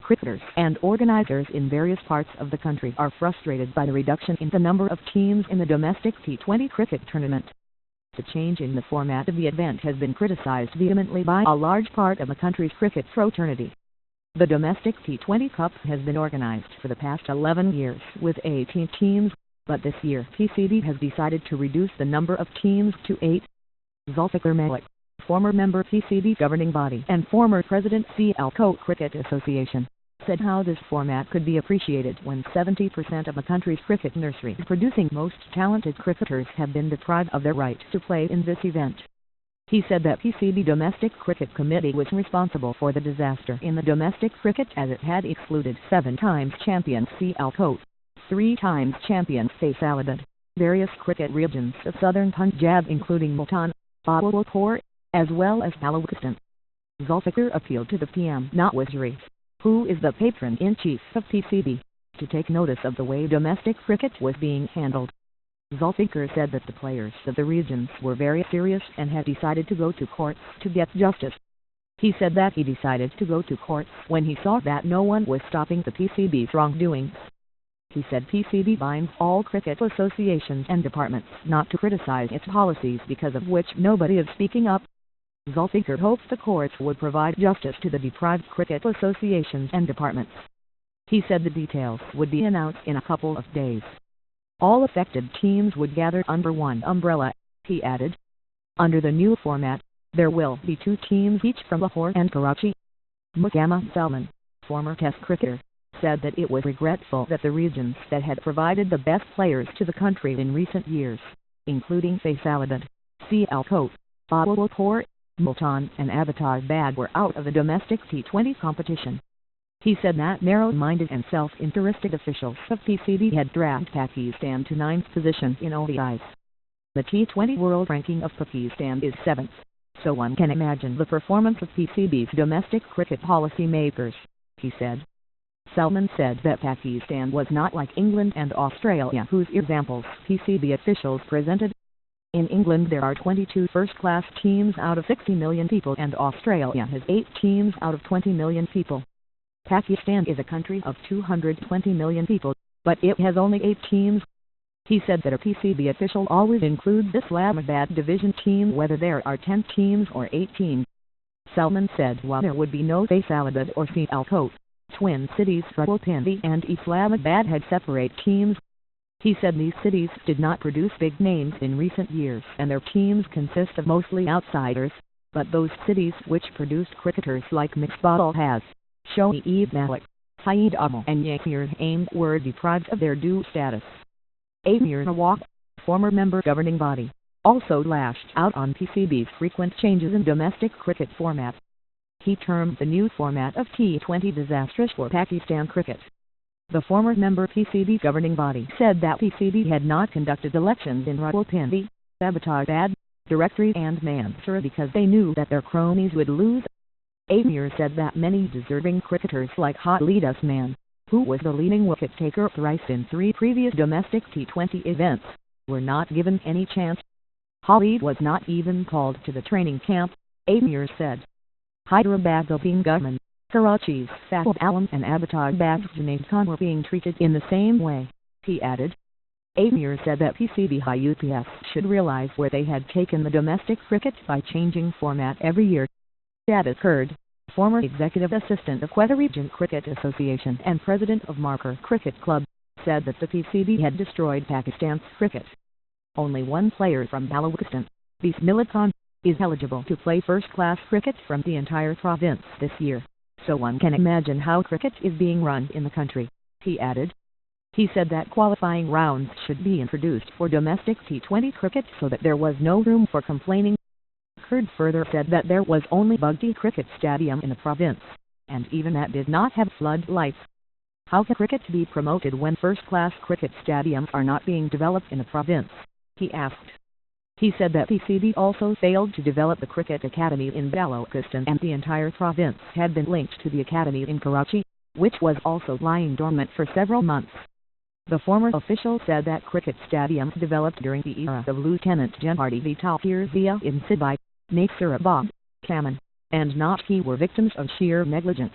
cricketers and organizers in various parts of the country are frustrated by the reduction in the number of teams in the domestic T20 cricket tournament. The change in the format of the event has been criticized vehemently by a large part of the country's cricket fraternity. The domestic T20 Cup has been organized for the past 11 years with 18 teams, but this year PCB has decided to reduce the number of teams to 8. Zulfikar Malik, former member PCB governing body and former president Sialkot Cricket Association, said how this format could be appreciated when 70% of the country's cricket nursery producing most talented cricketers have been deprived of their right to play in this event. He said that PCB Domestic Cricket Committee was responsible for the disaster in the domestic cricket as it had excluded 7 times champion Sialkot, 3 times champion Faisalabad, various cricket regions of southern Punjab including Multan, Bahawalpur, as well as Balochistan. Zulfikar appealed to the PM Nawaz Sharif, who is the patron-in-chief of PCB, to take notice of the way domestic cricket was being handled. Zulfikar said that the players of the regions were very serious and had decided to go to courts to get justice. He said that he decided to go to courts when he saw that no one was stopping the PCB's wrongdoings. He said PCB binds all cricket associations and departments not to criticize its policies because of which nobody is speaking up. Zulfikar hopes the courts would provide justice to the deprived cricket associations and departments. He said the details would be announced in a couple of days. All affected teams would gather under one umbrella, he added. Under the new format, there will be 2 teams each from Lahore and Karachi. Muhammad Salman, former Test cricketer, said that it was regretful that the regions that had provided the best players to the country in recent years, including Faisalabad, Sialkot, Bahawalpur, Multan and Abbottabad were out of the domestic T20 competition. He said that narrow-minded and self-interested officials of PCB had dragged Pakistan to 9th position in ODIs. The T20 world ranking of Pakistan is 7th, so one can imagine the performance of PCB's domestic cricket policy makers, he said. Salman said that Pakistan was not like England and Australia, whose examples PCB officials presented. In England there are 22 first-class teams out of 60 million people and Australia has 8 teams out of 20 million people. Pakistan is a country of 220 million people, but it has only 8 teams. He said that a PCB official always includes the Islamabad division team whether there are 10 teams or 18. Salman said while there would be no Faisalabad or Sialkot, twin cities Rawalpindi and Islamabad had separate teams. He said these cities did not produce big names in recent years and their teams consist of mostly outsiders, but those cities which produced cricketers like Misbah has, Shoaib Malik, Syed Amal and Yasir Aim were deprived of their due status. Amir Nawaz, former member governing body, also lashed out on PCB's frequent changes in domestic cricket format. He termed the new format of T20 disastrous for Pakistan cricket. The former member PCB governing body said that PCB had not conducted elections in Rawalpindi, Abbottabad, Directory and Mansura because they knew that their cronies would lose. Amir said that many deserving cricketers like Khalid Usman, who was the leading wicket-taker thrice in 3 previous domestic T20 events, were not given any chance. Khalid was not even called to the training camp, Amir said. Hyderabad's Opening Government, Karachi's Fazl Alam and Abbottabad's Junaid Khan were being treated in the same way, he added. Amir said that PCB UPS should realize where they had taken the domestic cricket by changing format every year. Javad Kurd, former executive assistant of Quetta Region Cricket Association and president of Marker Cricket Club, said that the PCB had destroyed Pakistan's cricket. Only one player from Balochistan, Bismillah Khan, is eligible to play first-class cricket from the entire province this year, so one can imagine how cricket is being run in the country, he added. He said that qualifying rounds should be introduced for domestic T20 cricket so that there was no room for complaining. Kurd further said that there was only Bugti Cricket Stadium in the province, and even that did not have floodlights. How can cricket be promoted when first-class cricket stadiums are not being developed in the province? He asked. He said that PCB also failed to develop the cricket academy in Balochistan and the entire province had been linked to the academy in Karachi, which was also lying dormant for several months. The former official said that cricket stadiums developed during the era of Lieutenant General Vital Zia in Sibai, Nasirabad, Kaman, and Naqi were victims of sheer negligence.